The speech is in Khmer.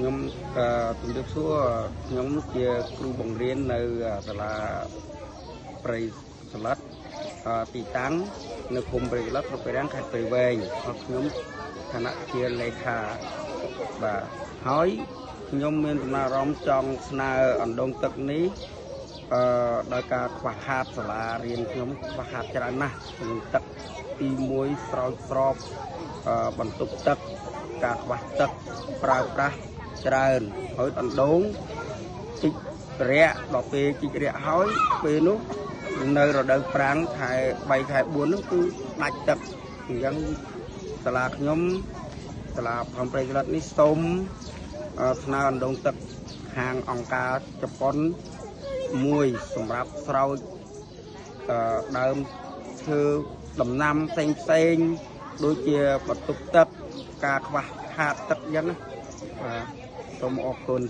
ខ្ញុំជំរាបសួរខ្ញុំជាគ្រូបង្រៀននៅសាលាព្រៃសន្លឹកទីតាំងនៅភូមិព្រៃសន្លឹកស្រុកព្រៃរាំងខេត្តព្រៃវែងខ្ញុំឋានៈជាលេខាបាទហើយខ្ញុំមានដំណើរអារម្មណ៍ចង់ស្នើអណ្ដូងទឹកនេះដោយការខ្វះខាតសាលារៀនខ្ញុំខ្វះខាតច្រើនណាស់ក្នុងទឹកទី1ស្រោចស្រពបន្ទប់ទឹកការខ្វះទឹកប្រើប្រាស់ច្រើនហើយអណ្ដូងជីករយៈដល់ពេលជីករយៈហើយពេលនោះនៅរដូវប្រាំងខែ3ខែ4នោះគឺដាច់ទឹកអញ្ចឹងសាលាខ្ញុំសាលាភូមិព្រៃសន្លឹកនេះសូមស្នើអណ្ដូងទឹកខាងអង្គការជប៉ុនមួយសម្រាប់ស្រោចដើមធ្វើដំណាំផ្សេងដូចជាបន្ទប់ទឹកការខ្វះខាតទឹកអញ្ចឹងណាបាទសូមអរគុណ